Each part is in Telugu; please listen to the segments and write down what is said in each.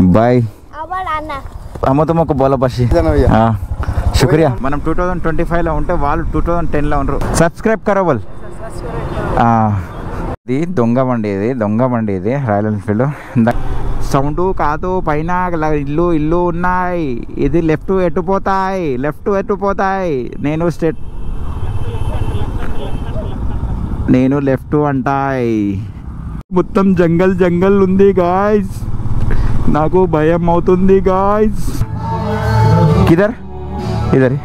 बाय हम तुमको बोला बसी शुक्रिया మనం 2025 లో ఉంటే వాళ్ళు 2010 లో ఉన్నారు సబ్స్క్రైబ్ करो बोल ఇది దొంగ బండి ఇది రాయల్ ఎన్ఫీల్డ్ సౌండ్ కాదు పైన ఇల్లు ఉన్నాయి ఇది లెఫ్ట్ ఎట్టుపోతాయి నేను లెఫ్ట్ అంటాయి మొత్తం జంగల్ ఉంది గాయ్స్ నాకు భయం అవుతుంది గాయ్స్ కిధర్ ఇధర్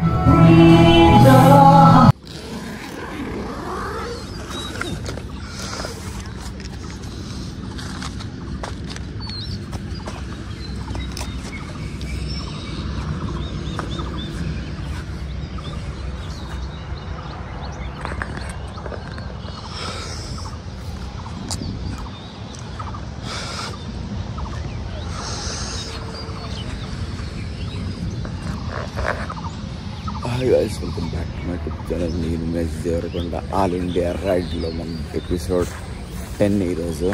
hi guys welcome back to my YouTube channel నేను ఉమేష్ దేవరకొండ ఆల్ ఇండియా రైడ్లో మన ఎపిసోడ్ 10 ఈరోజు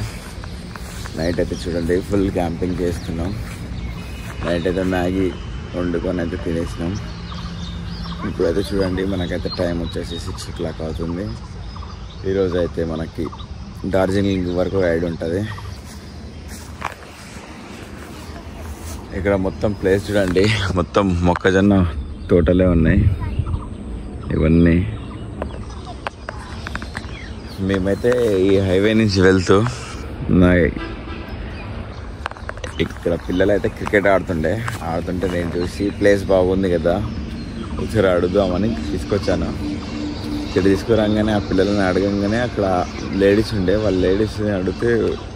నైట్ అయితే చూడండి ఫుల్ క్యాంపింగ్ చేస్తున్నాం నైట్ అయితే మ్యాగీ వండుకొని అయితే తినేసినాం ఇప్పుడైతే చూడండి మనకైతే టైం వచ్చేసి 6 o'clock అవుతుంది ఈరోజు అయితే మనకి డార్జిలింగ్ వరకు రైడ్ ఉంటుంది ఇక్కడ మొత్తం ప్లేస్ చూడండి మొత్తం మొక్కజొన్న తోటలే ఉన్నాయి ఇవన్నీ మేమైతే ఈ హైవే నుంచి వెళ్తూ ఇక్కడ పిల్లలు అయితే క్రికెట్ ఆడుతుంటే నేను చూసి ప్లేస్ బాగుంది కదా ఒకసారి అడుగుదామని తీసుకొచ్చాను ఇక్కడ తీసుకురాగానే ఆ పిల్లలని అడగంగానే అక్కడ లేడీస్ ఉండే వాళ్ళ లేడీస్ని అడిగితే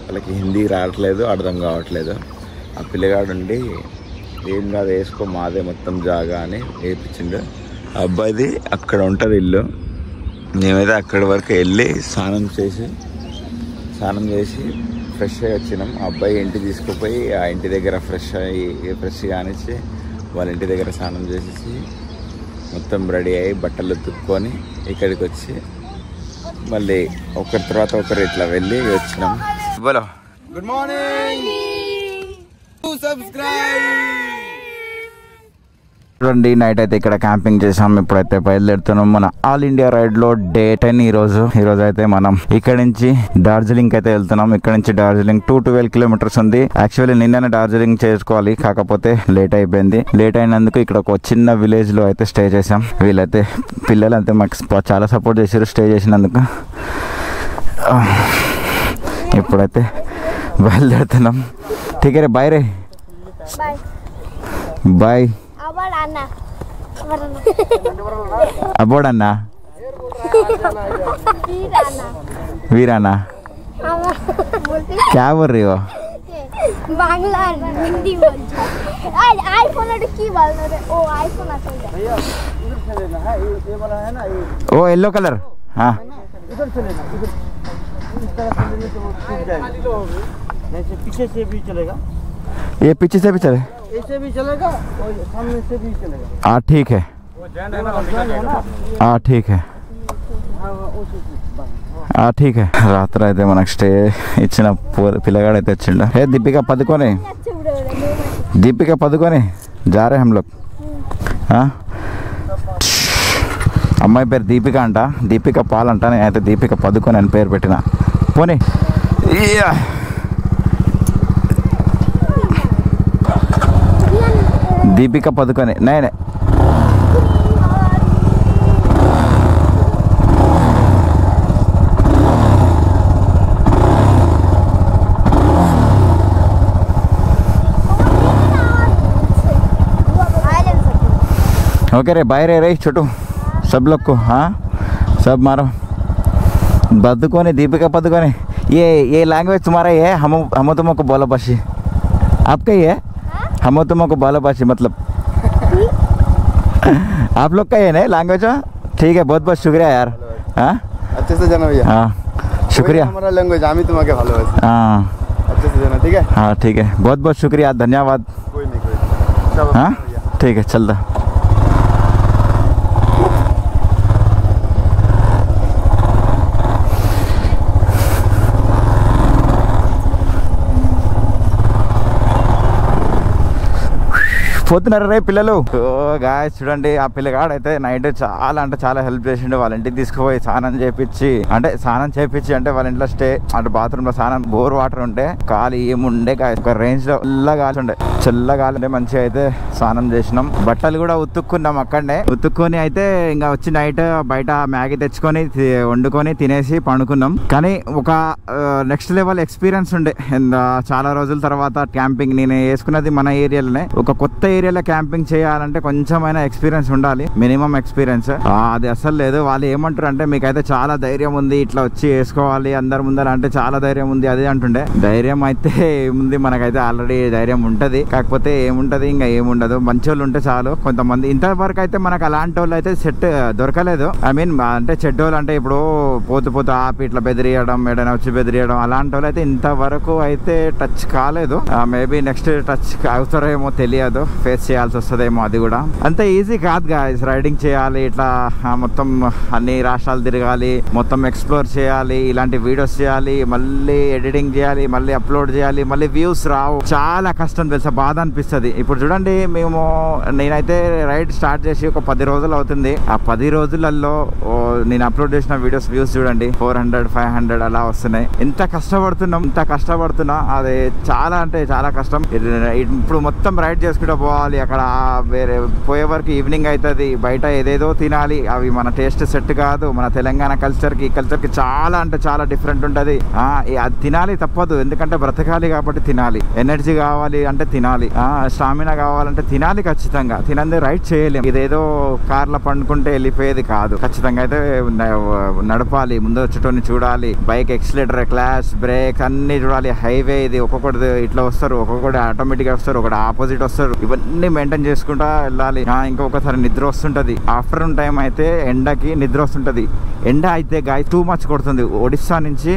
వాళ్ళకి హిందీ రావట్లేదు అర్థం కావట్లేదు ఆ పిల్లగాడు ఉండి ఏం కాదు వేసుకో మాదే మొత్తం జాగా అని వేయించిండు ఆ అబ్బాయిది అక్కడ ఉంటుంది ఇల్లు మేమైతే అక్కడి వరకు వెళ్ళి స్నానం చేసి ఫ్రెష్ అయ్యి వచ్చినాం ఆ అబ్బాయి ఇంటికి తీసుకుపోయి ఆ ఇంటి దగ్గర ఫ్రెష్ కానిచ్చి వాళ్ళ ఇంటి దగ్గర స్నానం చేసేసి మొత్తం రెడీ అయ్యి బట్టలు తుక్కొని ఇక్కడికి వచ్చి మళ్ళీ ఒకరి తర్వాత ఒకరు ఇట్లా వెళ్ళి వచ్చినాం బోలో గుడ్ మార్నింగ్ చూడండి నైట్ అయితే ఇక్కడ క్యాంపింగ్ చేసాం ఇప్పుడైతే బయలుదేరుతున్నాం మన ఆల్ ఇండియా రైడ్ లో డే 10 ఈరోజు అయితే మనం ఇక్కడ నుంచి డార్జిలింగ్ అయితే వెళ్తున్నాం ఇక్కడ నుంచి డార్జిలింగ్ 12 కిలోమీటర్స్ ఉంది యాక్చువల్లీ నిన్ననే డార్జిలింగ్ చేసుకోవాలి కాకపోతే లేట్ అయిపోయింది లేట్ అయినందుకు ఇక్కడ ఒక చిన్న విలేజ్ లో అయితే స్టే చేసాం వీళ్ళైతే పిల్లలు అంతే మాకు చాలా సపోర్ట్ చేశారు స్టే చేసినందుకు ఇప్పుడైతే బయలుదేరుతున్నాం ठीक है रे बाय बाय अबोडन्ना वीराना क्या बोल रही हो बांग्ला हिंदी बोल आईफोन की बोल रहे ओ आईफोन ओ येलो कलर हाँ इधर से लेना इधर इस तरह से लेने से वो टूट जाएगा ऐसे पीछे से भी चलेगा ये पीछे से भी चले ऐसे भी चलेगा और सामने से भी चलेगा हाँ ठीक है हाँ ठीक है ठीक है రాత్రి అయితే మనకు స్టే ఇచ్చిన పిల్లగాడైతే వచ్చిండు ఏ దీపిక పదుకొని जा रहे हम लोग అమ్మాయి పేరు దీపిక అంట దీపిక పాల్ అంట నేనైతే దీపిక పదుకొని అని పేరు పెట్టిన పోనీ दीपिका पदुकोने नहीं ओके रे बाय रे छोटू सब लोग को हाँ सब मारो पदुकोने दीपिका पदुकोने ये लैंग्वेज तुम्हारा ही है हम तुमको बोलो बसी आपका ही है हम तुमको बाला भाषी मतलब आप लोग का है ना लैंग्वेज ठीक है बहुत बहुत शुक्रिया यार हाँ अच्छे से जाना भैया हाँ शुक्रिया हमारा लैंग्वेज हम ही तुम्हारे भालो हाँ अच्छे से जाना ठीक है हाँ ठीक है बहुत बहुत शुक्रिया धन्यवाद कोई नहीं हाँ ठीक है चलता పోతున్నారు రే పిల్లలు. గాయస్ చూడండి, ఆ పిల్లగాడు అయితే నైట్ చాలా అంటే చాలా హెల్ప్ చేసిండు. వాళ్ళ ఇంటికి తీసుకుపోయి స్నానం చేపించి అంటే వాళ్ళ ఇంట్లో స్టే అంటే బాత్రూమ్ లో స్నానం, బోర్ వాటర్ ఉంటే గాలి ఏముండే ఒక రేంజ్ లో చల్ల గాలి ఉండే మంచిగా అయితే స్నానం చేసినాం. బట్టలు కూడా ఉతుక్కున్నాం అక్కడనే. ఉతుక్కొని అయితే ఇంకా వచ్చి నైట్ బయట మ్యాగీ తెచ్చుకొని వండుకొని తినేసి పండుకున్నాం. కానీ ఒక నెక్స్ట్ లెవెల్ ఎక్స్పీరియన్స్ ఉండే. చాలా రోజుల తర్వాత క్యాంపింగ్ నేను వేసుకున్నది మన ఏరియాలోనే. ఒక కొత్త ఏరియాలో క్యాంపింగ్ చేయాలంటే కొంచెమైనా ఎక్స్పీరియన్స్ ఉండాలి, మినిమం ఎక్స్పీరియన్స్. అది అసలు లేదు. వాళ్ళు ఏమంటారు అంటే మీకైతే చాలా ధైర్యం ఉంది, ఇట్లా వచ్చి వేసుకోవాలి అందరి ముందర అంటే చాలా ధైర్యం ఉంది అది అంటుండే. ధైర్యం అయితే ఏముంది, మనకైతే ఆల్రెడీ ధైర్యం ఉంటది. కాకపోతే ఏముంటది, ఇంకా ఏముండదు. మంచి వాళ్ళు ఉంటే చాలు. కొంతమంది ఇంతవరకు అయితే మనకు అలాంటి వాళ్ళు అయితే సెట్ దొరకలేదు. ఐ మీన్ అంటే చెడ్డోళ్ళు అంటే ఇప్పుడు పోతూ ఆపి ఇట్లా బెదిరియడం, ఏడైనా వచ్చి బెదిరియడం, అలాంటి వాళ్ళు అయితే ఇంతవరకు అయితే టచ్ కాలేదు. మేబీ నెక్స్ట్ టచ్ అవుతారేమో తెలియదు, ఫేస్ చేయాల్సి వస్తుందేమో. అది కూడా అంత ఈజీ కాదు గాయ్స్. రైడింగ్ చేయాలి, ఇట్లా మొత్తం అన్ని రాష్ట్రాలు తిరగాలి, మొత్తం ఎక్స్ప్లోర్ చేయాలి, ఇలాంటి వీడియోస్ చేయాలి, మళ్ళీ ఎడిటింగ్ చేయాలి, మళ్ళీ అప్లోడ్ చేయాలి, మళ్ళీ వ్యూస్ రావు. చాలా కష్టం తెలుసా, బాధ అనిపిస్తుంది. ఇప్పుడు చూడండి, నేనైతే రైడ్ స్టార్ట్ చేసి ఒక 10 రోజులు అవుతుంది. ఆ 10 రోజులలో నేను అప్లోడ్ చేసిన వీడియోస్ వ్యూస్ చూడండి 400, 500 అలా వస్తున్నాయి. ఇంత కష్టపడుతున్నా అది చాలా అంటే చాలా కష్టం. ఇప్పుడు మొత్తం రైడ్ చేసుకుంటూ పోవాలి. అక్కడ వేరే పోయే వరకు ఈవినింగ్ అవుతుంది. బయట ఏదేదో తినాలి, అవి మన టేస్ట్ సెట్ కాదు. మన తెలంగాణ కల్చర్కి చాలా అంటే చాలా డిఫరెంట్ ఉంటుంది. అది తినాలి, తప్పదు. ఎందుకంటే బ్రతకాలి కాబట్టి తినాలి. ఎనర్జీ కావాలి అంటే తినాలి, స్టామినా కావాలంటే తినాలి. ఖచ్చితంగా తినంది రైడ్ చేయలేం. ఇదేదో కార్లో పండుకుంటే వెళ్ళిపోయేది కాదు. ఖచ్చితంగా అయితే నడపాలి, ముందు వచ్చేటోని చూడాలి, బైక్ ఎక్సిలేటర్, క్లాస్, బ్రేక్ అన్ని చూడాలి. హైవే ఇది, ఒక్కొక్కటి ఇట్లా వస్తారు, ఒక్కొక్కటి ఆటోమేటిక్ వస్తారు, ఒకటి ఆపోజిట్ వస్తారు. ఇవన్నీ మెయింటైన్ చేసుకుంటా వెళ్ళాలి. ఇంకొకసారి నిద్ర వస్తుంటది. ఆఫ్టర్నూన్ టైం అయితే ఎండకి నిద్ర వస్తుంటది. ఎండ అయితే గాయ టూ మచ్ కొడుతుంది. ఒడిస్సా నుంచి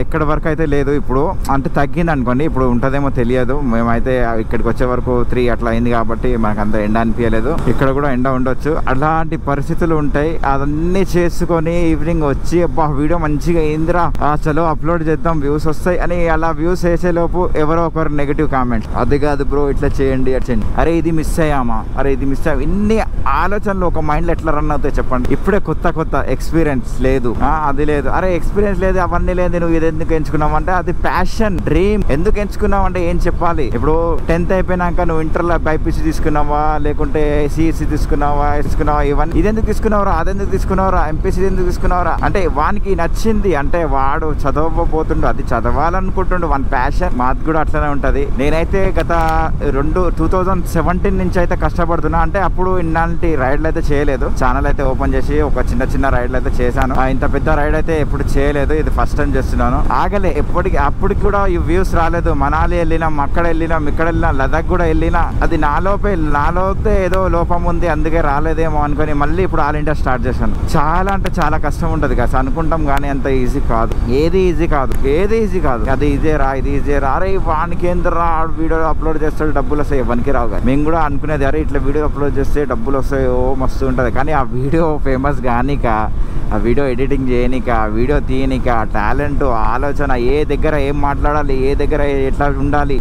ఎక్కడి వరకు అయితే లేదు, ఇప్పుడు అంటే తగ్గింది అనుకోండి. ఇప్పుడు ఉంటదేమో తెలియదు. మేమైతే ఇక్కడికి వచ్చే వరకు 3 అట్లా అయింది కాబట్టి మనకు అంత ఎండ అనిపించలేదు. ఇక్కడ కూడా ఎండ ఉండొచ్చు. అలాంటి పరిస్థితులు ఉంటాయి. అవన్నీ చేసుకొని ఈవినింగ్ వచ్చి వీడియో మంచిగా అయిందిరా, చలో అప్లోడ్ చేద్దాం, వ్యూస్ వస్తాయి అని అలా వ్యూస్ వేసే లోపు ఎవరో ఒకరు నెగిటివ్ కామెంట్స్, అది కాదు బ్రో ఇట్లా చేయండి, అరే ఇది మిస్ అయ్యామా, అరే ఇది మిస్ అయ్యా. ఇన్ని ఆలోచనలు ఒక మైండ్ లో ఎట్లా రన్ అవుతాయి చెప్పండి. ఇప్పుడే కొత్త ఎక్స్పీరియన్స్ లేదు, అది లేదు, అరే ఎక్స్పీరియన్స్ లేదు, అవన్నీ లేదు, నువ్వు ఇది ఎందుకు ఎంచుకున్నావు అంటే అది ప్యాషన్, డ్రీమ్. ఎందుకు ఎంచుకున్నావు అంటే ఏం చెప్పాలి. ఇప్పుడు 10th అయిపోయినాక నువ్వు ఇంటర్లో బైపీసీ తీసుకున్నావా, లేకుంటే సిఎస్సి తీసుకున్నావా, ఇవన్నీ ఇది ఎందుకు తీసుకున్నావురా, అదెందుకు తీసుకున్నావురా, ఎంపీసీ ఎందుకు తీసుకున్నావురా అంటే వానికి నచ్చింది. అంటే వాడు చదవబోతుండు, అది చదవాలనుకుంటుండు, వాని ప్యాషన్. మాది కూడా అట్లనే ఉంటది. నేనైతే గత 2017 నుంచి అయితే కష్టపడుతున్నా. అంటే అప్పుడు ఇలాంటి రైడ్లు అయితే చేయలేదు. ఛానల్ అయితే ఓపెన్ చేసి ఒక చిన్న రైడ్లు అయితే చేశాను. ఇంత పెద్ద రైడ్ అయితే ఎప్పుడు చేయలేదు, ఇది ఫస్ట్ టైం చేస్తున్నాను. ఆగలే అప్పటికి కూడా ఈ వ్యూస్ రాలేదు. మనాలి వెళ్ళినాం, అక్కడ వెళ్ళినాం, ఇక్కడ వెళ్ళినా, లదాఖ్ కూడా వెళ్ళినా. అది నాలోపే ఏదో లోపం ఉంది, అందుకే రాలేదేమో అనుకుని మళ్ళీ ఇప్పుడు ఆల్ ఇండియా స్టార్ట్ చేశాను. చాలా అంటే చాలా కష్టం ఉంటది కదా, అనుకుంటాం కానీ అంత ఈజీ కాదు. ఏది ఈజీ కాదు. అది ఇది ఈజీ రా, అరే వానికి ఏంద్రా వీడియో అప్లోడ్ చేస్తాడు డబ్బులు వస్తాయి, ఎవరికి రావు. మేము కూడా అనుకునేది అరే ఇట్లా వీడియో అప్లోడ్ చేస్తే డబ్బులు వస్తాయి, ఓ మస్తు ఉంటది. కానీ ఆ వీడియో ఫేమస్ కానిక, ఆ వీడియో ఎడిటింగ్ చేయనిక, ఆ వీడియో తీయనిక, టాలెంట్, ఆలోచన, ఏ దగ్గర ఏం మాట్లాడాలి, ఏ దగ్గర ఎట్లా ఉండాలి,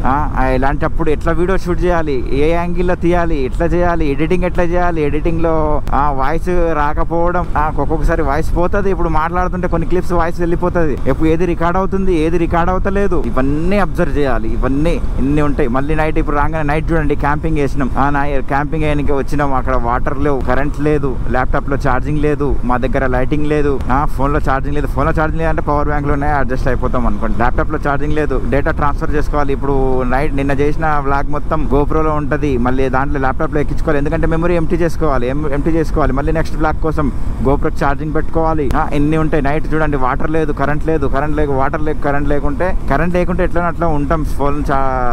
ఇలాంటప్పుడు ఎట్లా వీడియో షూట్ చేయాలి, ఏ యాంగిల్లో తీయాలి, ఎట్లా చేయాలి, ఎడిటింగ్ ఎట్లా చేయాలి, ఎడిటింగ్ లో వాయిస్ రాకపోవడం, ఒక్కొక్కసారి వాయిస్ పోతుంది. ఇప్పుడు మాట్లాడుతుంటే కొన్ని క్లిప్స్ వాయిస్ వెళ్ళిపోతుంది. ఇప్పుడు ఏది రికార్డ్ అవుతుంది, ఏది రికార్డ్ అవుతలేదు, ఇవన్నీ అబ్జర్వ్ చేయాలి. ఇన్ని ఉంటాయి. మళ్ళీ నైట్ ఇప్పుడు రాగానే నైట్ చూడండి క్యాంపింగ్ వేసినాం. క్యాంపింగ్ వేయడానికి వచ్చినాం, అక్కడ వాటర్ లేవు, కరెంట్ లేదు, ల్యాప్టాప్ లో ఛార్జింగ్ లేదు, మా దగ్గర లైటింగ్ లేదు, ఫోన్ లో ఛార్జింగ్ లేదు. ఫోన్ లో ఛార్జింగ్ లేదంటే పవర్ బ్యాంక్ లోనే అడ్జస్ట్ అయిపోతాం అనుకోండి. ల్యాప్టాప్ లో ఛార్జింగ్ లేదు, డేటా ట్రాన్స్ఫర్ చేసుకోవాలి. ఇప్పుడు నిన్న చేసిన వ్లాగ్ మొత్తం గోప్రోలో ఉంటది, మళ్ళీ దాంట్లో ల్యాప్టాప్ లో ఎక్కించుకోవాలి. ఎందుకంటే మెమరీ ఎంటీ చేసుకోవాలి. మళ్ళీ నెక్స్ట్ బ్లాగ్ కోసం గోప్రోకి ఛార్జింగ్ పెట్టుకోవాలి. ఎన్ని ఉంటాయి. నైట్ చూడండి వాటర్ లేదు, కరెంట్ లేదు, కరెంట్ లేకుంటే ఎట్లా అట్లా ఉంటాం. ఫోన్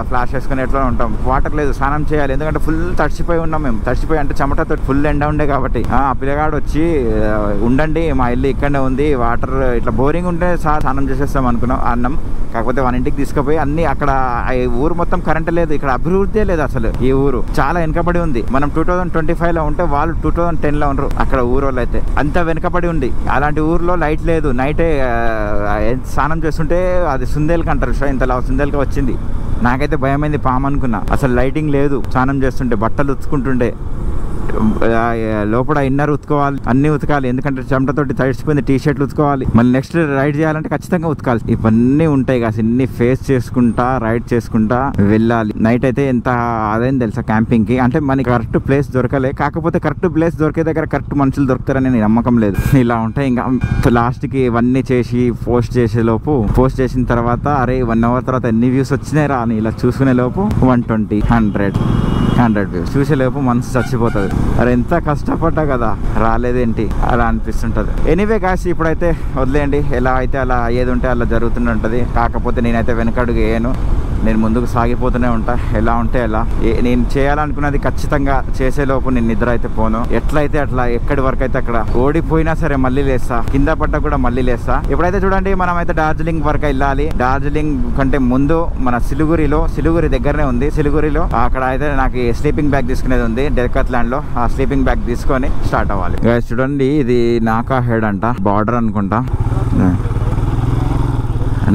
ఫ్లాష్ వేసుకుని ఎట్లా ఉంటాం. వాటర్ లేదు, స్నానం చేయాలి. ఎందుకంటే ఫుల్ తడిచిపోయి ఉన్నాం మేము. తడిచిపోయి అంటే చెమటతో ఫుల్ ఎండ ఉండే కాబట్టి ఆ పిల్లగాడు వచ్చి ఉండండి మా ఇల్లు ఇక్కడనే ఉంది, వాటర్ ఇట్లా బోరింగ్ ఉంటే స్నానం చేసేస్తాం అనుకున్నాం. అన్నం కాకపోతే మన ఇంటికి తీసుకుపోయి అన్ని అక్కడ ఊరు మొత్తం కరెంట్ లేదు. ఇక్కడ అభివృద్ధి లేదు అసలు. ఈ ఊరు చాలా వెనుకబడి ఉంది. మనం 2025 లో ఉంటే వాళ్ళు 2010 లో ఉండరు. అక్కడ ఊరోళ్ళు అయితే అంత వెనుకబడి ఉంది. అలాంటి ఊర్లో లైట్ లేదు. నైటే స్నానం చేస్తుంటే అది సుందేల్కి అంటారు, ఇంతలా సుందేల్కి వచ్చింది. నాకైతే భయమైంది పాము అనుకున్నా. అసలు లైటింగ్ లేదు, స్నానం చేస్తుంటే బట్టలు ఉతుకుంటుండే, లోపల ఇన్నర్ ఉతుకోవాలి, అన్ని ఉతకాలి, ఎందుకంటే చెమటతోటి తడిసిపోయింది. టీ షర్ట్లు ఉతుకోవాలి, మళ్ళీ నెక్స్ట్ రైడ్ చేయాలంటే ఖచ్చితంగా ఉతకాలి. ఇవన్నీ ఉంటాయి కదా, ఇన్ని ఫేస్ చేసుకుంటా రైడ్ చేసుకుంటా వెళ్ళాలి. నైట్ అయితే ఎంత అదేం తెలుసా క్యాంపింగ్ కి, అంటే మనకి కరెక్ట్ ప్లేస్ దొరకలే. కాకపోతే కరెక్ట్ ప్లేస్ దొరికే దగ్గర కరెక్ట్ మనుషులు దొరుకుతారని నమ్మకం లేదు. ఇలా ఉంటాయి. ఇంకా లాస్ట్ కి ఇవన్నీ చేసి పోస్ట్ చేసే లోపు, పోస్ట్ చేసిన తర్వాత అరే 1 hour తర్వాత ఎన్ని వ్యూస్ వచ్చినాయి రా అని ఇలా చూసుకునే లోపు 120, 100 వ్యూస్ చూసేలోపు మనసు చచ్చిపోతుంది. అరే ఎంత కష్టపడ్డా కదా, రాలేదేంటి అలా అనిపిస్తుంటది. ఎనీవే గాయ్స్, ఇప్పుడైతే వదిలేయండి, ఎలా అయితే అలా ఏది ఉంటే అలా జరుగుతుంటుంది. కాకపోతే నేనైతే వెనకడుగు వేయను, నేను ముందుకు సాగిపోతూనే ఉంటా. ఎలా ఉంటే ఎలా, నేను చేయాలనుకున్నది ఖచ్చితంగా చేసేలోపు నేను నిద్ర అయితే పోను. ఎట్లయితే అట్లా, ఎక్కడి వరకు అయితే అక్కడ, ఓడిపోయినా సరే మళ్ళీ లేస్తా, కింద పడ్డా కూడా మళ్ళీ లేస్తా. ఇప్పుడైతే చూడండి, మనం అయితే డార్జిలింగ్ వరకు వెళ్ళాలి. డార్జిలింగ్ కంటే ముందు మన సిలిగురి దగ్గరనే ఉంది. సిలిగురిలో అక్కడ అయితే నాకు స్లీపింగ్ బ్యాగ్ తీసుకునేది ఉంది డెకాథ్లాన్ లో. ఆ స్లీపింగ్ బ్యాగ్ తీసుకొని స్టార్ట్ అవ్వాలి. చూడండి, ఇది నాకా హెడ్ అంట, బార్డర్ అనుకుంటా,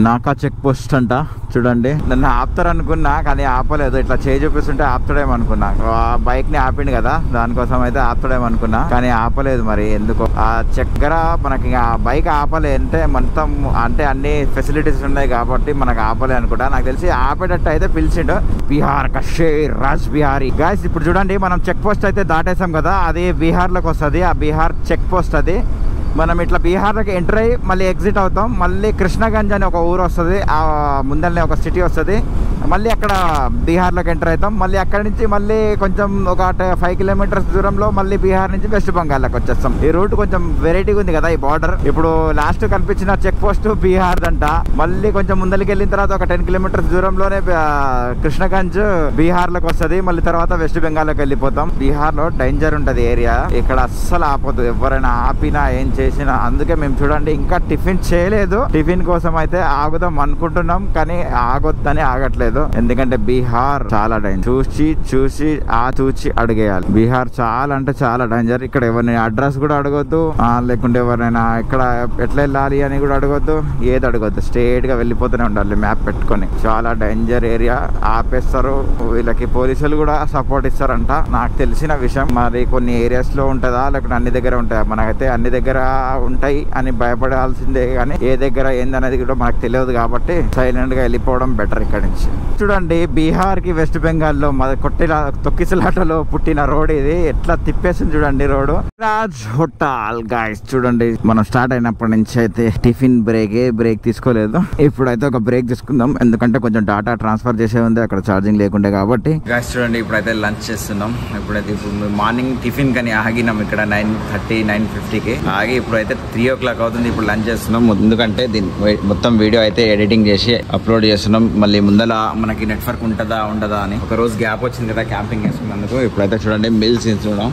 నాకా చెక్ పోస్ట్ అంట. చూడండి, నన్ను ఆపుతారనుకున్నా కానీ ఆపలేదు. ఇట్లా చేయి చూపిస్తుంటే ఆపుతాడేమనుకున్నా. ఆ బైక్ ని ఆపిండు కదా, దానికోసం అయితే ఆపుతాడేమనుకున్నా కానీ ఆపలేదు. మరి ఎందుకో ఆ చక్కెర మనకి ఆ బైక్ ఆపలే అంటే మొత్తం, అంటే అన్ని ఫెసిలిటీస్ ఉన్నాయి కాబట్టి మనకు ఆపలే అనుకుంటా. నాకు తెలిసి ఆపేటట్టు అయితే పిలిచిండు. బీహార్ కషేర్ రాజ్ బిహారీ. గాయస్ ఇప్పుడు చూడండి, మనం చెక్ పోస్ట్ అయితే దాటేసాం కదా, అది బీహార్ లోకి వస్తుంది. ఆ బీహార్ చెక్ పోస్ట్ అది. మనం ఇట్లా బీహార్లోకి ఎంటర్ అయ్యి మళ్ళీ ఎగ్జిట్ అవుతాం. మళ్ళీ కృష్ణగంజ్ అని ఒక ఊరు వస్తుంది, ఆ ముందరనే ఒక సిటీ వస్తుంది. మళ్ళీ అక్కడ బీహార్లోకి ఎంటర్ అవుతాం. మళ్ళీ అక్కడి నుంచి మళ్ళీ కొంచెం ఒక 5 kilometers దూరంలో మళ్ళీ బీహార్ నుంచి వెస్ట్ బెంగాల్లోకి వచ్చేస్తాం. ఈ రూట్ కొంచెం వెరైటీగా ఉంది కదా, ఈ బార్డర్. ఇప్పుడు లాస్ట్ కనిపించిన చెక్ పోస్ట్ బీహార్ దంట. మళ్ళీ కొంచెం ముందరికి వెళ్ళిన తర్వాత ఒక 10 kilometers దూరంలోనే కృష్ణగంజ్ బీహార్లోకి వస్తుంది. మళ్ళీ తర్వాత వెస్ట్ బెంగాల్లోకి వెళ్ళిపోతాం. బీహార్లో డేంజర్ ఉంటుంది ఏరియా, ఇక్కడ అస్సలు ఆపదు, ఎవరైనా ఆపినా ఏం చేసినా. అందుకే మేము చూడండి ఇంకా టిఫిన్ చేయలేదు. టిఫిన్ కోసం అయితే ఆగుదాం అనుకుంటున్నాం కానీ ఆగొద్దని ఆగట్లేదు. ఎందుకంటే బీహార్ చాలా డేంజర్. చూసి చూసి అడిగేయాలి. బీహార్ చాలా అంటే చాలా డేంజర్. ఇక్కడ ఎవరిని అడ్రస్ కూడా అడగొద్దు, లేకుంటే ఎవరైనా ఇక్కడ ఎట్లా వెళ్ళాలి అని కూడా అడగొద్దు, ఏది అడగొద్దు. స్ట్రేట్ గా వెళ్ళిపోతూనే ఉండాలి మ్యాప్ పెట్టుకొని. చాలా డేంజర్ ఏరియా, ఆపేస్తారు. వీళ్ళకి పోలీసులు కూడా సపోర్ట్ ఇస్తారంట, నాకు తెలిసిన విషయం. మరి కొన్ని ఏరియాస్ లో ఉంటుందా లేకుంటే అన్ని దగ్గర ఉంటాయా? మనకైతే అన్ని దగ్గర ఉంటాయి అని భయపడాల్సిందే, కానీ ఏ దగ్గర ఏందనేది కూడా మనకు తెలియదు. కాబట్టి సైలెంట్ గా వెళ్ళిపోవడం బెటర్ ఇక్కడ నుంచి. చూడండి, బీహార్ కి వెస్ట్ బెంగాల్ లో తొక్కిసలాటలో పుట్టిన రోడ్ ఇది. ఎట్లా తిప్పేసింది చూడండి రోడ్. రాజ్ హోటల్ గాయ్స్ చూడండి, మనం స్టార్ట్ అయినప్పటి నుంచి అయితే టిఫిన్ బ్రేక్ తీసుకోలేదు. ఇప్పుడైతే ఒక బ్రేక్ తీసుకుందాం, ఎందుకంటే కొంచెం డాటా ట్రాన్స్ఫర్ చేసే ఉంది అక్కడ ఛార్జింగ్ లేకుండే కాబట్టి. గాయ్స్ చూడండి, ఇప్పుడైతే లంచ్ చేస్తున్నాం. ఇప్పుడు మార్నింగ్ టిఫిన్ కానీ ఆగినాం ఇక్కడ 9:30, 9:50కి ఆగి ఇప్పుడైతే 3 o'clock అవుతుంది. ఇప్పుడు లంచ్ చేస్తున్నాం, ఎందుకంటే దీని మొత్తం వీడియో అయితే ఎడిటింగ్ చేసి అప్లోడ్ చేస్తున్నాం. మళ్ళీ ముందల మనకి నెట్వర్క్ ఉంటుందా ఉండదా అని ఒక రోజు గ్యాప్ వచ్చింది కదా క్యాంపింగ్ చేసుకున్నందుకు. ఇప్పుడైతే చూడండి మీల్స్ ఇస్తున్నాం.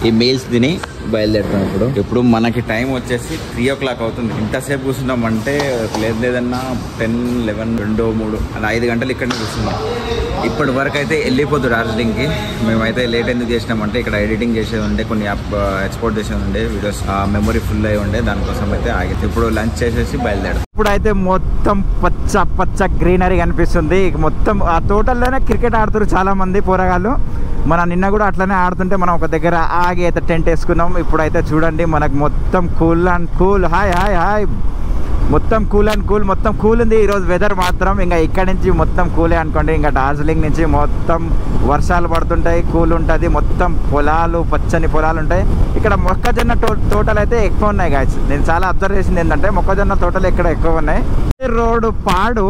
ఈ మీల్స్ తిని బయలుదేరుతాం. ఇప్పుడు మనకి టైం వచ్చేసి 3 o'clock అవుతుంది. ఇంతసేపు కూర్చున్నాం అంటే లేదన్నా 10, 11, 2, 3 అలా 5 గంటలు ఇక్కడనే కూర్చున్నాం. ఇప్పటి వరకు అయితే వెళ్ళిపోద్దు డార్జిలింగ్కి. మేమైతే లేట్ ఎందుకు చేసినామంటే ఇక్కడ ఎడిటింగ్ చేసేది ఉండే, కొన్ని ఎక్స్పోర్ట్ చేసేది ఉండే వీడియోస్, మెమరీ ఫుల్ అయి ఉండే, దానికోసం అయితే ఆగింది. ఇప్పుడు లంచ్ చేసేసి బయలుదేరు. ఇప్పుడైతే మొత్తం పచ్చ గ్రీనరీ కనిపిస్తుంది. మొత్తం ఆ తోటల్లోనే క్రికెట్ ఆడుతారు చాలా మంది పోరగాళ్ళు. మనం నిన్న కూడా అట్లనే ఆడుతుంటే మనం ఒక దగ్గర ఆగి అయితే టెంట్ వేసుకున్నాం. ఇప్పుడైతే చూడండి మనకు మొత్తం కూల్ అండ్ కూల్. హాయ్ మొత్తం కూల్ అండ్ కూల్, మొత్తం కూల్ ఉంది ఈరోజు వెదర్ మాత్రం. ఇంకా ఇక్కడ నుంచి మొత్తం కూలే అనుకోండి. ఇంకా డార్జిలింగ్ నుంచి మొత్తం వర్షాలు పడుతుంటాయి, కూల్ ఉంటుంది. మొత్తం పొలాలు, పచ్చని పొలాలు ఉంటాయి. ఇక్కడ మొక్కజొన్న తోటలు అయితే ఎక్కువ ఉన్నాయి గాయస్. నేను చాలా అబ్జర్వ్ చేసింది ఏంటంటే మొక్కజొన్న తోటలు ఇక్కడ ఎక్కువ ఉన్నాయి. రోడ్డు పాడు,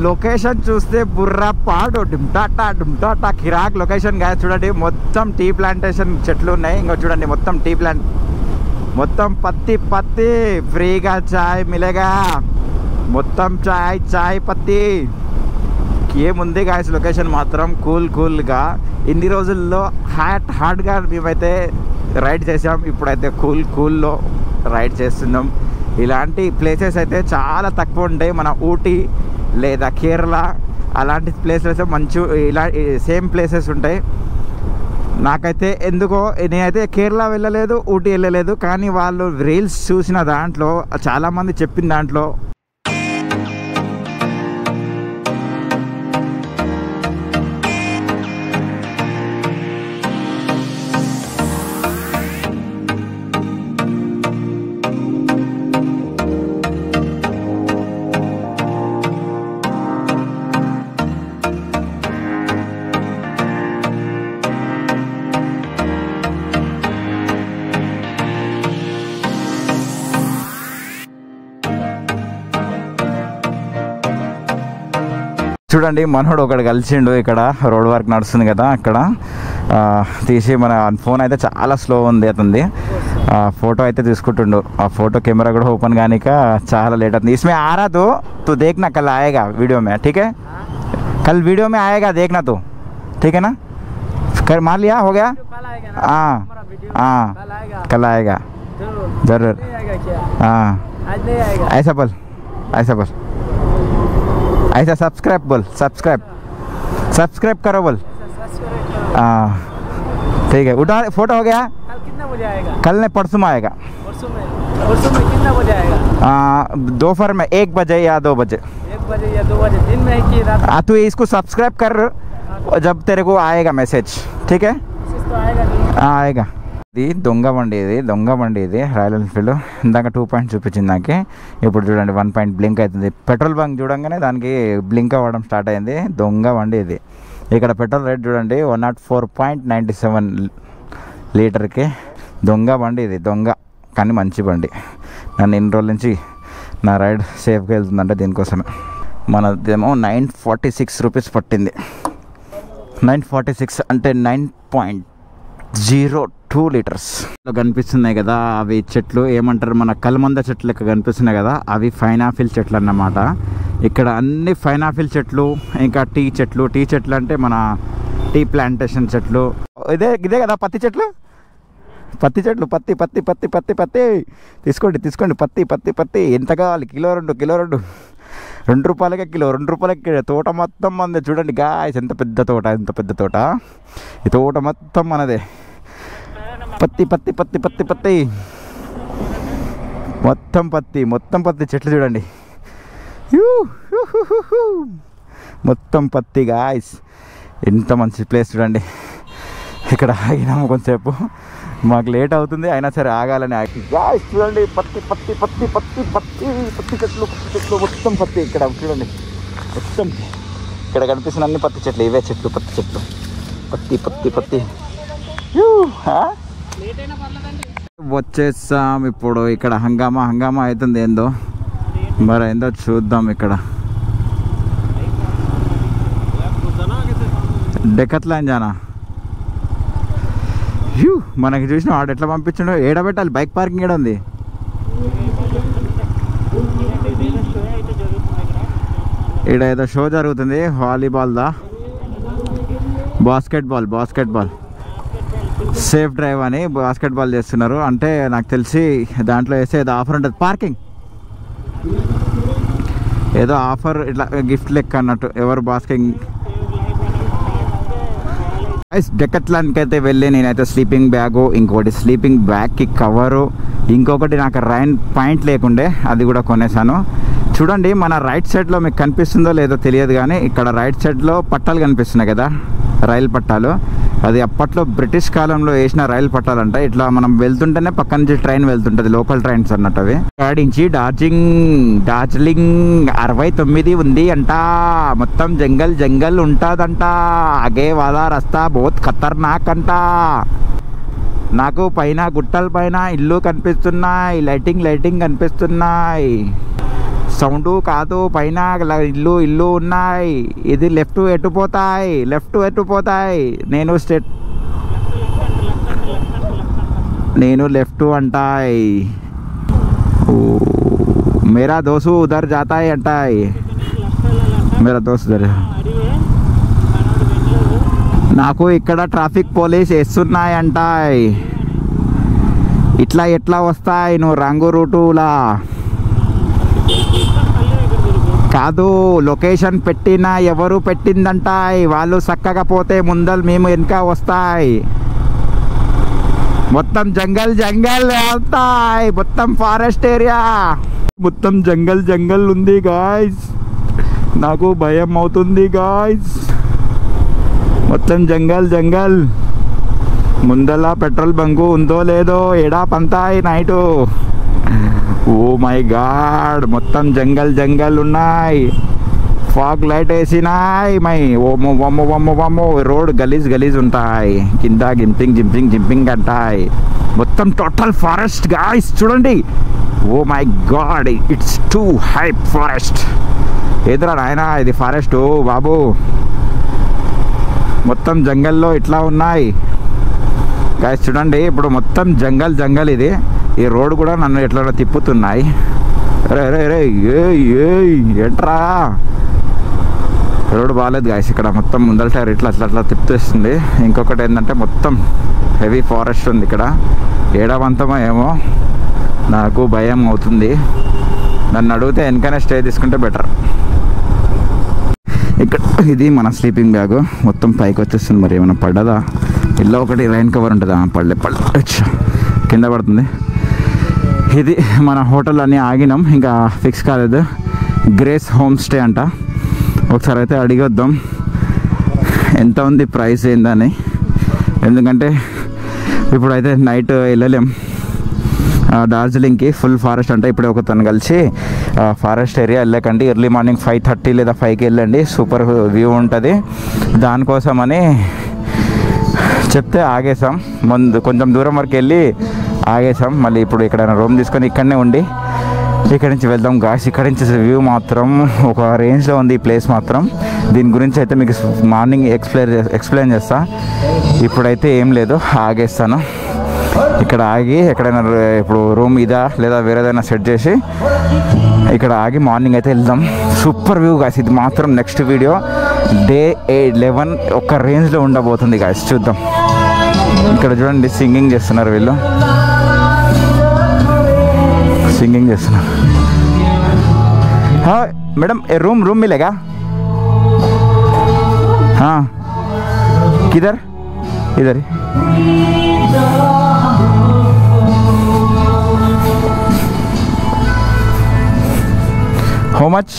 లొకేషన్ చూస్తే బుర్రా పాడు, డుమ్టాటా కిరాక్ లొకేషన్ గాయస్. చూడండి మొత్తం టీ ప్లాంటేషన్ చెట్లు ఉన్నాయి. ఇంకా చూడండి మొత్తం టీ ప్లాంట్, మొత్తం పత్తి ఫ్రీగా చాయ్ మిలేగా, మొత్తం చాయ్ పత్తి. ఏముంది గాయస్ లొకేషన్ మాత్రం కూల్గా. ఇన్ని రోజుల్లో హాట్గా మేమైతే రైడ్ చేసాం, ఇప్పుడైతే కూల్లో రైడ్ చేస్తున్నాం. ఇలాంటి ప్లేసెస్ అయితే చాలా తక్కువ ఉంటాయి. మన ఊటీ లేదా కేరళ అలాంటి ప్లేసెస్ మంచి ఇలా సేమ్ ప్లేసెస్ ఉంటాయి. నాకైతే ఎందుకో నేనైతే కేరళ వెళ్ళలేదు, ఊటీ వెళ్ళలేదు, కానీ వాళ్ళు రీల్స్ చూసిన దాంట్లో చాలామంది చెప్పిన దాంట్లో చూడండి మనోడు ఒకడు కలిసిండు ఇక్కడ రోడ్ వర్క్ నడుస్తుంది కదా అక్కడ తీసి మన ఫోన్ అయితే చాలా స్లో ఉంది అతనిది ఫోటో అయితే తీసుకుంటుండు ఆ ఫోటో కెమెరా కూడా ఓపెన్ కానిక చాలా లేట్ అవుతుంది इसमें आ रहा तो देखना कल आएगा वीडियो में ठीक है कल वीडियो में आएगा देखना तो ठीक है ना कर मान लिया हो गया हाँ हाँ कल आएगा जरूर हाँ ऐसा बोल ऐसा सब्सक्राइब करो बोल हाँ ठीक है उठा फोटो हो गया कल कितना बजे आएगा? कल नहीं परसों में आएगा परसों में कितना बजे आएगा? दोपहर में 1 बजे या 2 बजे 1 बजे या 2 बजे दिन में है कि रात में? तू इसको सब्सक्राइब कर जब तेरे को आएगा मैसेज ठीक है मैसेज तो आएगा नहीं? आएगा ఇది దొంగ బండి ఇది రాయల్ ఎన్ఫీల్డ్ ఇందాక 2 పాయింట్ చూపించింది నాకు ఇప్పుడు చూడండి 1 పాయింట్ బ్లింక్ అవుతుంది పెట్రోల్ బంక్ చూడంగానే దానికి బ్లింక్ అవ్వడం స్టార్ట్ అయింది దొంగ బండి ఇది ఇక్కడ పెట్రోల్ రేట్ చూడండి 104.97 లీటర్కి దొంగ బండి ఇది దొంగ కానీ మంచి బండి నన్ను ఇన్ని రోజుల నుంచి నా రైడ్ సేఫ్గా వెళ్తుందంటే దీనికోసమే మనదేమో 946 రూపీస్ పట్టింది 946 అంటే 9.02 లీటర్స్ కనిపిస్తున్నాయి కదా అవి చెట్లు ఏమంటారు మన కలమంద చెట్లు లెక్క కనిపిస్తున్నాయి కదా అవి పైనాపిల్ చెట్లు అన్నమాట ఇక్కడ అన్ని పైనాపిల్ చెట్లు ఇంకా టీ చెట్లు అంటే మన టీ ప్లాంటేషన్ చెట్లు ఇదే కదా పత్తి చెట్లు పత్తి తీసుకోండి పత్తి ఎంత కావాలి కిలో 2 రూపాయలకే కిలో 2 రూపాయలకి తోట మొత్తం మనదే చూడండి గాయస్ ఎంత పెద్ద తోట ఈ తోట మొత్తం మనదే పత్తి మొత్తం పత్తి చెట్లు చూడండి మొత్తం పత్తి గాయస్ ఎంత మంచి ప్లేస్ చూడండి ఇక్కడ ఆగినాము కొంచెంసేపు మాకు లేట్ అవుతుంది అయినా సరే ఆగాలని గాయస్ చూడండి పత్తి చెట్లు మొత్తం పత్తి ఇక్కడ చూడండి మొత్తం ఇక్కడ కనిపిస్తున్న అన్ని పత్తి చెట్లు ఇవే చెట్లు పత్తి చెట్లు పత్తి వచ్చేసాం ఇప్పుడు ఇక్కడ హంగామా అవుతుంది ఏందో మరి ఏందో చూద్దాం ఇక్కడ డెకత్లాన్ జానా మనకి చూసిన వాడు ఎట్లా పంపించాడు ఏడబెట్టాలి బైక్ పార్కింగ్ ఏడ ఉంది ఇక్కడ ఏదో షో జరుగుతుంది వాలీబాల్దా బాస్కెట్బాల్ సేఫ్ డ్రైవ్ అని బాస్కెట్బాల్ చేస్తున్నారు అంటే నాకు తెలిసి దాంట్లో వేస్తే ఏదో ఆఫర్ ఉంటుంది పార్కింగ్ ఏదో ఆఫర్ ఇట్లా గిఫ్ట్ లెక్క అన్నట్టు ఎవరు బాస్కెటింగ్ డెకత్లాన్కి అయితే వెళ్ళి నేనైతే స్లీపింగ్ బ్యాగు ఇంకోటి స్లీపింగ్ బ్యాగ్కి కవరు ఇంకొకటి నాకు రైన్ పాయింట్ లేకుండే అది కూడా కొనేసాను చూడండి మన రైట్ సైడ్లో మీకు కనిపిస్తుందో లేదో తెలియదు కానీ ఇక్కడ రైట్ సైడ్లో పట్టాలు కనిపిస్తున్నాయి కదా రైలు పట్టాలు అది అప్పట్లో బ్రిటిష్ కాలంలో వేసిన రైలు పట్టాలంట ఇట్లా మనం వెళ్తుంటేనే పక్క నుంచి ట్రైన్ వెళ్తుంటుంది లోకల్ ట్రైన్స్ అన్నట్టు అవి నుంచి డార్జిలింగ్ 69 ఉంది అంట మొత్తం జంగల్ ఉంటుందంట ఆగే వాలా రస్తా బహుత్ ఖతర్నాక్ అంట నాకు పైన గుట్టల పైన ఇల్లు కనిపిస్తున్నాయి లైటింగ్ కనిపిస్తున్నాయి సౌండ్ కాదు పైన ఇల్లు ఉన్నాయి ఇది లెఫ్ట్ ఎటు పోతాయి నేను లెఫ్ట్ అంటాయి मेरा दोस्त उधर जाता है अंटाई मेरा दोस्त उधर నాకు ఇక్కడ ట్రాఫిక్ పోలీస్ వేస్తున్నాయి అంటాయి ఇట్లా వస్తాయి నువ్వు రంగు రూటులా కాదు లొకేషన్ పెట్టినా ఎవరు పెట్టిందంటాయి వాళ్ళు చక్కగా పోతే ముందలు మేము వెనక వస్తాయి మొత్తం జంగల్ వెళ్తాయి మొత్తం ఫారెస్ట్ ఏరియా మొత్తం జంగల్ ఉంది గాయ్స్ నాకు భయం అవుతుంది గాయ్స్ మొత్తం జంగల్ ముందల పెట్రోల్ బంకు ఉందో లేదో ఎడా పంతాయి నైటు ఓ మై గాడ్ మొత్తం జంగల్ ఉన్నాయి ఫాగ్ లైట్ వేసినాయి మై ఓమో రోడ్ గలీజ్ ఉంటాయి కింద జింపింగ్ అంటాయి మొత్తం టోటల్ ఫారెస్ట్ గాయ్స్ చూడండి oh my God it's too high forest ఏదిరా నాయనా ఇది ఫారెస్ట్ బాబు, మొత్తం జంగల్లో ఇట్లా ఉన్నాయి గాయస్. చూడండి ఇప్పుడు మొత్తం జంగల్ ఇది. ఈ రోడ్ కూడా నన్ను ఎట్లా తిప్పుతున్నాయి. రే రే రే ఏంట్రా రోడ్ బాగాలేదు గాయస్. ఇక్కడ మొత్తం ముందల టైర్ ఇట్లా అట్లా అట్లా తిప్పుతేస్తుంది. ఇంకొకటి ఏంటంటే మొత్తం హెవీ ఫారెస్ట్ ఉంది ఇక్కడ. ఏడవంతమో ఏమో నాకు భయం అవుతుంది. నన్ను అడిగితే వెనకనే స్టే తీసుకుంటే బెటర్. ఇక్కడ ఇది మన స్లీపింగ్ బ్యాగ్ మొత్తం పైకి వచ్చేస్తుంది. మరి ఏమైనా పడ్డదా? ఇల్లు ఒకటి రైన్ కవర్ ఉంటుందా? పడలే కింద పడుతుంది. ఇది మన హోటల్ అని ఆగినాం, ఇంకా ఫిక్స్ కాలేదు. గ్రేస్ హోమ్ స్టే అంట. ఒకసారి అయితే అడిగొద్దాం ఎంత ఉంది ప్రైస్ ఏందని. ఎందుకంటే ఇప్పుడైతే నైట్ వెళ్ళలేం డార్జిలింగ్కి. ఫుల్ ఫారెస్ట్ అంటే ఇప్పుడే ఒక తను కలిసి ఫారెస్ట్ ఏరియా వెళ్ళకండి, ఎర్లీ మార్నింగ్ 5:30 లేదా 5కి వెళ్ళండి, సూపర్ వ్యూ ఉంటుంది. దానికోసమని చెప్తే ఆగేసాం. ముందు కొంచెం దూరం వరకు వెళ్ళి ఆగేసాం. మళ్ళీ ఇప్పుడు ఎక్కడైనా రూమ్ తీసుకొని ఇక్కడనే ఉండి ఇక్కడి నుంచి వెళ్దాం గాయ్స్. ఇక్కడి నుంచి వ్యూ మాత్రం ఒక రేంజ్లో ఉంది ఈ ప్లేస్ మాత్రం. దీని గురించి అయితే మీకు మార్నింగ్ ఎక్స్ప్లెయిన్ చేస్తా. ఇప్పుడైతే ఏం లేదు, ఆగేస్తాను. ఇక్కడ ఆగి ఎక్కడైనా ఇప్పుడు రూమ్ ఇదా లేదా వేరేదైనా సెట్ చేసి ఇక్కడ ఆగి మార్నింగ్ అయితే వెళ్దాం. Super view guys. ఇది మాత్రం నెక్స్ట్ వీడియో డే 11 ఒక రేంజ్లో ఉండబోతుంది గాయ్స్. చూద్దాం. ఇక్కడ చూడండి సింగింగ్ చేస్తున్నారు వీళ్ళు, సింగింగ్ చేస్తున్నారు. మేడం ఏ रूम मिलेगा? हाँ किधर? इधर ही. How much?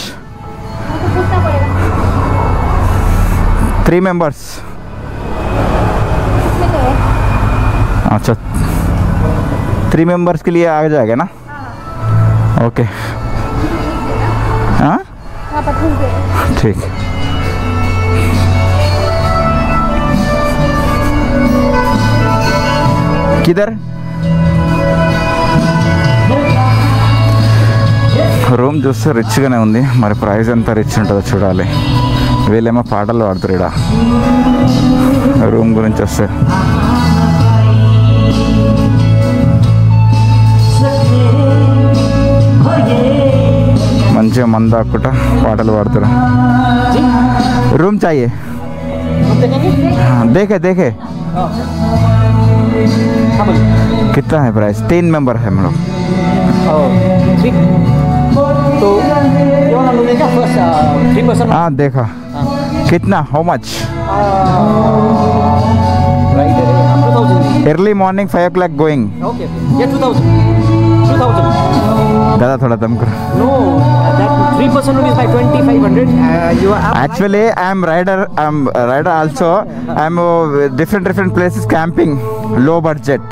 3 members. अच्छा 3 मेंबर्स के लिए आ जाएगा ना? ओके हाँ ठीक. किधर? రూమ్ చూస్తే రిచ్గానే ఉంది. మరి ప్రైస్ ఎంత రిచ్ ఉంటుందో చూడాలి. వీళ్ళేమో పాటలు పాడుతారు ఇక్కడ రూమ్ గురించి వస్తే. మంచిగా మందు ఆకుట పాటలు పాడుతారు. రూమ్ చాయే देखे देखे कितना है प्राइस? 3 मेंबर है हम लोग. तो फर्स्ट 3%. हाँ देखा. कितना? How much? Early morning 5 o'clock going. Okay. Yeah, 2000. दादा थोड़ा दम करो. No, that 3% rupees by 2500. You are Actually, I am rider. Also. I am different places camping, low budget.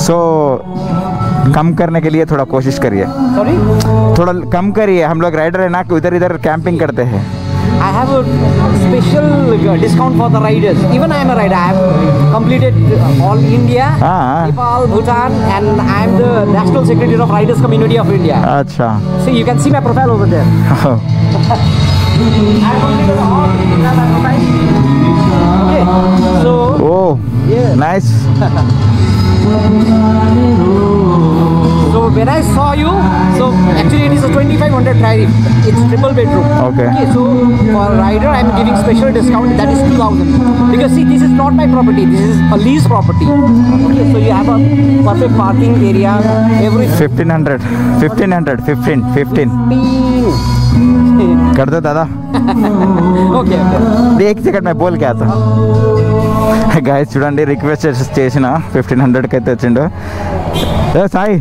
So कम करने के लिए थोड़ा कोशिश करिए. Sorry? थोड़ा कम करिए. हम लोग राइडर है ना, इधर कैंपिंग करते हैं. I have a special discount for the riders. Even I am a rider. I have completed all India, Nepal, Bhutan, and I am the National Secretary of Riders Community of India. अच्छा. See, you can see my profile over there. I have completed all India by profile. Okay. So. Oh. Yeah. Nice. So when I saw you, so actually it is a 2500 tariff. It's triple bedroom. Okay. So for a rider, I am giving special discount. That is 2000. Because see, this is not my property. This is a lease property. Okay. So you have a perfect parking area. Every 15 कर दो दादा. Okay. एक सेकंड में बोल क्या था. गाइस చూడండి రిక్వెస్ట్ చేసిన 1500 కి అయితే వచ్చిండు. సాయి